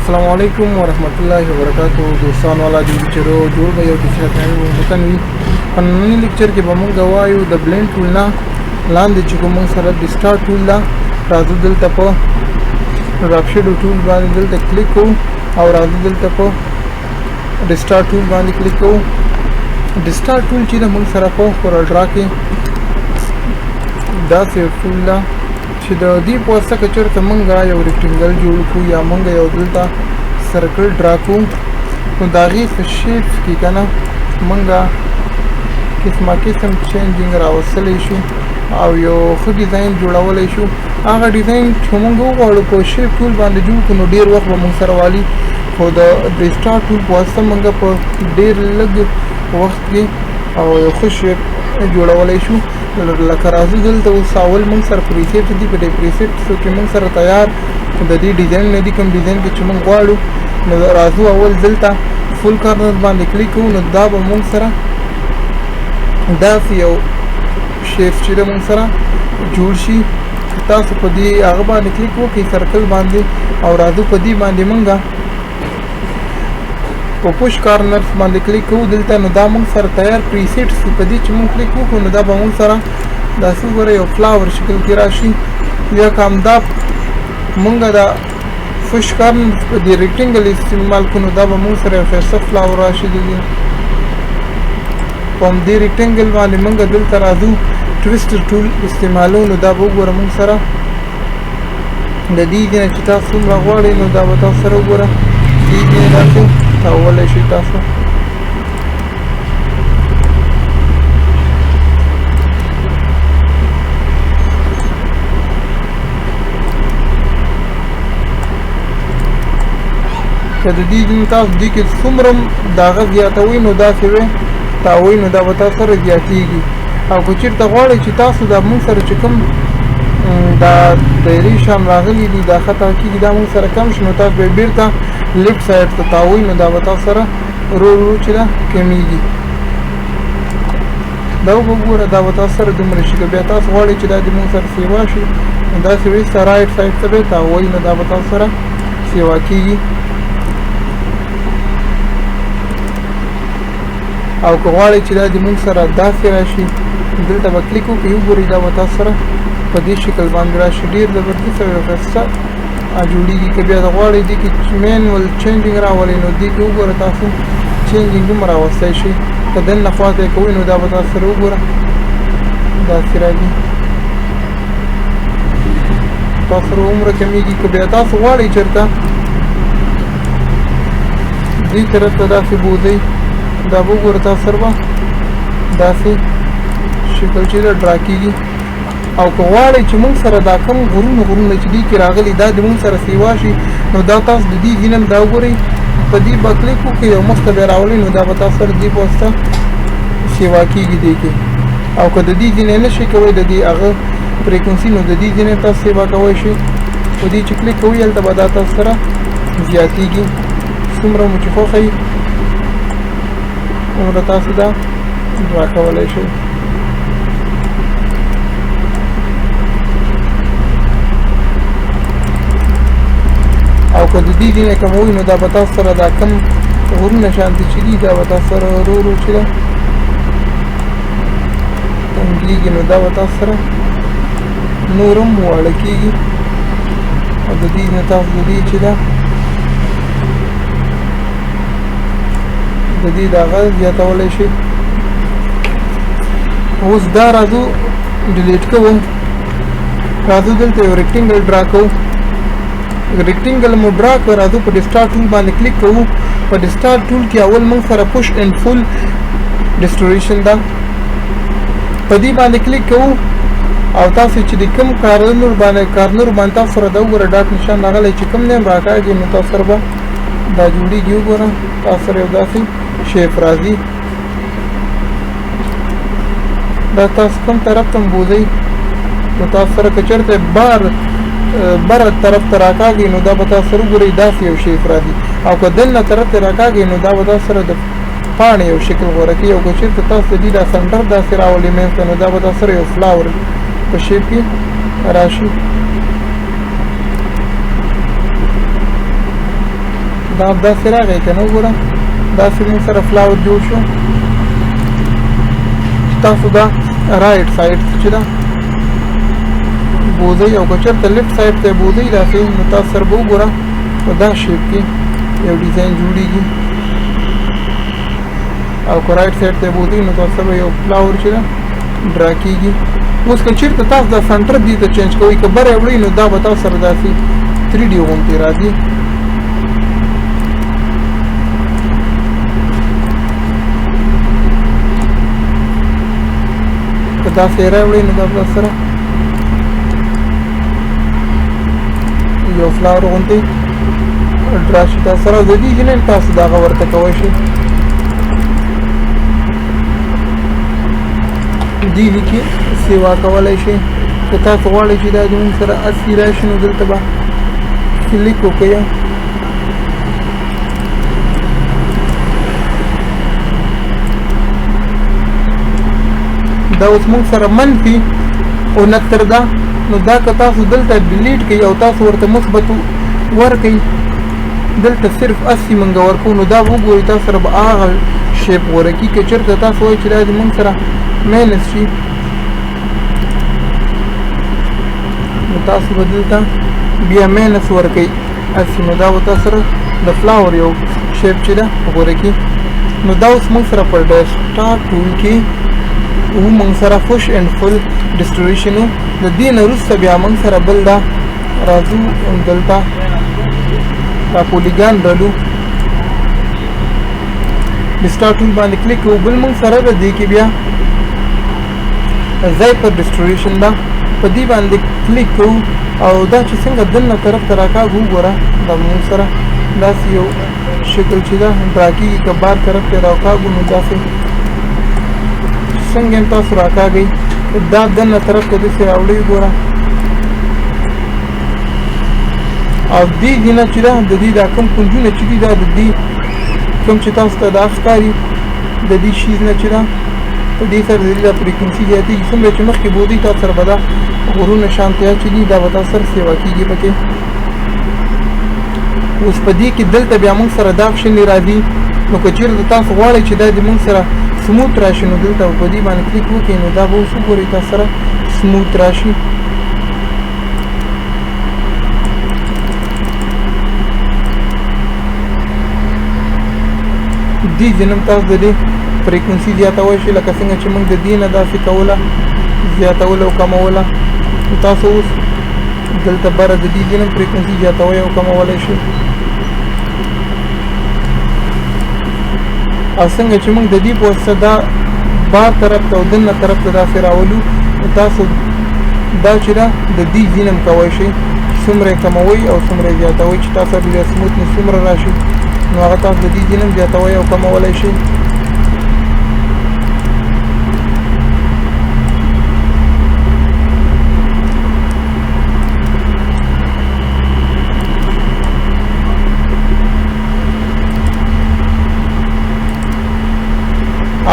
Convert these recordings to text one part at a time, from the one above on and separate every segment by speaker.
Speaker 1: السلام علیکم ورحمت الله وبرکاتہ دوستان والا دی چې جوړ به یو کیسه کوي وطن وی په نن لیکچر کې به موږ وایو د بلند ټول نه لاندې چې کوم سره د سٹار ټول لا راځو دلته په راپشډ ټول باندې دلته کلیک کوو او راځو دلته په د سٹار ټول باندې کلیک کوو د سٹار ټول چې موږ سره په کورلډرا کې دا سیو ټول لا چې د دې په واسطه کې چېرته موږ یو ریکټنګل جوړ کړو یا موږ یو دلته سرکل ډرا کړو نو د هغې په شیپ کې که نه موږ قسمه قسم چینجینګ راوستلی شو او یو ښه ډیزاین جوړولی شو هغه ډیزاین چې موږ وغواړو په شیپ ټول باندې جوړ کړو نو ډېر وخت به موږ سره والي خو د سټار ټول په واسطه موږ په ډېر لږ وخت کې او یو ښه شیپ جوړولی شو لکه راځو دلته اوس اول موږ سره پریسیټ دي په دې پریسیټسو کې موږ سره تیار د دې ډیزاین نه دي کوم ډیزاین کې چې موږ غواړو نو راځو اول دلته فول کارنر باندې کلیک کوو نو دا به موږ سره داسې یو شیپ چې موږ سره جوړ شي تاسو په دې هغه باندې کلیک وکړئ سرکل باندې او راځو په دې باندې موږ په پوش کارنرز باندې کلیک کوو دلته نو دا موږ سره تیار پریسیټس په دې چې موږ کلیک وکړو نو دا به موږ سره داسې وګوره یو فلاور شکل کې راشي یا که همدا موږ دا پوش کارنرز په دې ریکټنګل استعمال کړو نو دا به موږ سره یو ښایسته فلاور راشي په همدې ریکټنګل باندې موږ دلته راځو ټویسټر ټول استعمالو نو دا به وګوره موږ سره د دې ځای چې تاسو څومره غواړئ نو دا به تاسو سره وګوره دې ځای داسې تاولی شئ تاسو که د دې تاسو دې کې څومره د هغه زیاتوئ نو داسې وی تاوئ نو دا به تاسو سره زیاتېږي او که چېرته غواړئ چې تاسو دا موږ سره چې کوم دا دایرې شان راغلي دي دا خطا کېږي دا موږ سره کم شي نو تاسو به بېرته لیفټ سایډ ته تاوئ نو دا به تاسو سره ورو ورو چې ده کمیږي دا وګوره دا به تاسو سره دومره شي که بیا تاسو غواړئ چې دا د موږ سره سیوا شي نو داسې وروسته رایټ سایډ ته به یې تاوئ نو دا به تاسو سره سیوا کېږي او که غواړئ چې دا د موږ سره داسې راشي دلته به کلیک وکړئ وګورئ دا به تاسو سره په دې شکل باندې راشي ډېر زبردست او یو ښایسته جوړیږي که بیا د غواړئ دې کې مینول چینجینګ راولئ نو دې کې وګوره تاسو چینجینګ هم راوستی شئ که دننه خواته یې کوئ نو دا به تاسو سره وګوره داسې راځي تاسو سره عمره کمیږي که بیا تاسو غواړئ چېرته دې طرف ته داسې بوځئ دا به وګوره تاسو سره به داسې شکل چې ده ډرا کېږي او که غواړئ چې موږ سره دا کم غرونه چې دې کې راغلي دا د موږ سره سیوا شي نو دا تاسو د دې ځینه دا وګورئ په دې به کلیک وکړئ او مخ ته بیا راولئ نو دا به تاسو سره دې په واسطه سیوا کېږي دې کې او که د دې ځینې نه شئ کوئ د دې هغه فریکونسي نو د دې ځینې تاسو سیوا کوی شئ په دې چې کلیک کوئ هلته به دا تاسو سره زیاتېږي څومره مو چې خوښوئ عمره تاسو دا ډرا کولی شئ او که د دې ځینې کموئ نو دا به تاسو سره دا کم غرونه شانتې چې دي دا به تاسو سره ورو ورو چې ده تنګېږي نو دا به تاسو سره نور هم واړه کېږي او د دې نه تاسو د دې چې ده د دې د هغه زیاتولی شئ اوس دا راځو ډیلیټ کوو راځو دلته یو ریکټنګل ډرا کوو ریکټنګل مو ډرا کړو راځو په ډسټار ټول باندې کلیک کوو په ډسټار ټول کې اول موږ سره پوش اینډ فول ډسټوریشن ده په دې باندې کلیک کوو او تاسو چې د کوم کارنر باندې تاسو سره دا وګوره ډاټ نشان راغلی چې کوم نیم راکاږي نو تاسو سره به دا جوړېږي وګوره تاسو سره یو داسې شیپ راځي دا تاسو کوم طرف ته بوځئ نو تاسو سره که چېرته بره طرف ته راکاږي نو دا به تاسو سره وګورئ داسې یو شیپ راځي او که دننه طرف ته راکاږي نو دا به تاسو سره د پاڼې یو شکل غوره کوي او که چېرته تاسو د دې دا سنټر داسې راولئ منځ ته نو دا به تاسو سره یو فلاور په شیپ کې راشي دا داسې راغی که نه وګوره داسې موږ سره فلاور جوړ شو تاسو دا رایټ سایډ چې ده بوزئ او که چېرته لیفټ سایډ ته یې بوزئ داسې نو تاسو سره به وګوره په دا شیپ کې یو ډیزاین جوړېږي او که رایټ سایډ ته یې بوزئ نو تاسو سره یو فلاور چې ده ډرا کېږي اوس که چېرته تاسو دا سنټر دې ته چینج کوئ که بره یې وړئ نو دا به تاسو سره داسې 3D غوندې راځي که داسې یې راوړئ نو دا به تاسو سره یو فلاور غوندې ډرا شي تاسو سره د دې ځینې تاسو دغه ورته کوی شئ دې کې سیوا کولی شئ که تاسو غواړئ چې دا زموږ سره اصلي راشي نو دلته به کلیک وکړئ دا اوس موږ سره منفي 69 ده نو دا که تاسو دلته ډیلیټ کړئ او تاسو ورته مثبت ورکړئ دلته صرف 80 موږ ورکوو نو دا وګورئ تاسو سره به هغه شیپ غوره کړي که چېرته تاسو وایئ چې دا زموږ سره مینس شي نو تاسو به دلته بیا مینس ورکوئ 80 نو دا به تاسو سره د فلاور یو شیپ چې ده غوره کړي نو دا اوس موږ سره په ډیسکټاپ ټول کې موږ سره فش اینډ فل ډسټوریشن د دې نه وروسته بیا موږ سره بل دا راځو دلته دا پولیګان رالو ډسټارټ ټول باندې کلیک کوو بل موږ سره د دې کې بیا ځای پر ډسټوریشن ده په دې باندې کلیک کوو او دا چې څنګه دننه طرف ته راکاږو وګوره دا موږ سره داسې یو شکل چې ده ډرا کېږي که بار طرف ته راکاږو نو داسې څنګه هم تاسو راکاږئ دا دننه طرف ته داسې راوړئ وګوره او دې دې نه چې ده د دې دا کوم کونجونه چې دي دا د دې کوم چې تاسو ته دا ښکاري د دې شیز نه چې ده په دې سره د دې دا فریکونسي زیاتېږي څومره چې مخکې بودئ تاسو سره به دا غرونه شانتیا چې دي دا به تاسو سره سیوا کېږي پکې اوس په دې کې دلته بیا موږ سره دا آپشن راځي نو که چېرته تاسو غواړئ چې دا د موږ سره سموت راشي نو دلته په دې باندې کلیک وکړئ نو دا به اوس وګورئ تاسو سره سموت راشي دې ځینم تاسو د دې فریکونسي زیاتولی شئ لکه څنګه چې موږ د دې نه داسې کوله زیاتوله او کموله نو تاسو اوس دلته بره د دې ځینم فریکونسي زیاتوی او کمولی شئ او څنګه چې موږ د دې په واسطه دا بار طرف ته او دننه طرف ته داسې راولو نو تاسو دا چې ده د دې ځینم کوی شئ څومره یې کموئ او څومره یې زیاتوئ چې تاسو بیا سموت نه څومره راشي نو هغه تاسو د دې ځینم زیاتوئ او کمولی شئ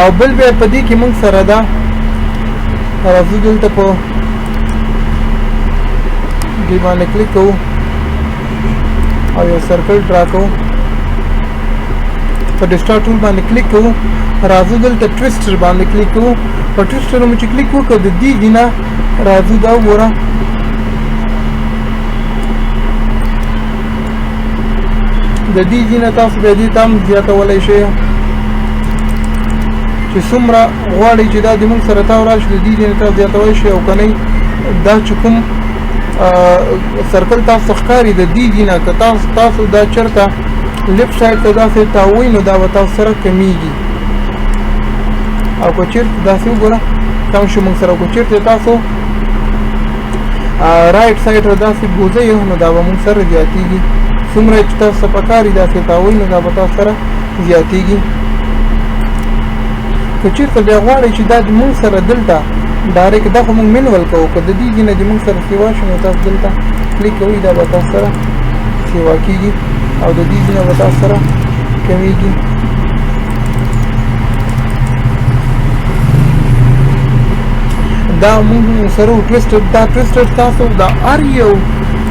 Speaker 1: او بل بیا په دې کې موږ سره دا راځو دلته په دې باندې کلیک کوو او یو سرکل ډرا کوو په ډسټارټ ټول باندې کلیک کوو راځو دلته ټویسټر باندې کلیک کوو په ټویسټر مو چې کلیک وکړو د دې نه راځو دا وګوره د دې نه تاسو به دې تام زیاتولی شئ چې څومره غواړئ چې دا د موږ سره تاو راشي د دې نه تاسو زیاتولی شئ او که نه دا چې کوم سرکل تاسو ښکاري د دې نه که تاسو دا چېرته لیفټ سایډ ته داسې تاوئ نو دا به تاسو سره کمیږي او که چېرته داسې وګوره کم شو موږ سره او که چېرته تاسو رایټ سایډ ته داسې ګوزئ نو دا به موږ سره زیاتېږي څومره چې تاسو ته پکار وي داسې تاوئ نو دا به تاسو سره زیاتېږي که چېرته بیا غواړئ چې دا د موږ سره دلته ډایرکټ دا خو موږ مینول کوو که د دې ځینې د موږ سره سیوا شي نو تاسو دلته کلیک کوئ دا به تاسو سره سیوا کېږي او د دې ځینې به تاسو سره کمیږي دا موږ سره دا ټویسټر تاسو دا هر یو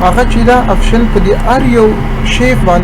Speaker 1: هغه چې دا آپشن په دې هر یو شیپ باندې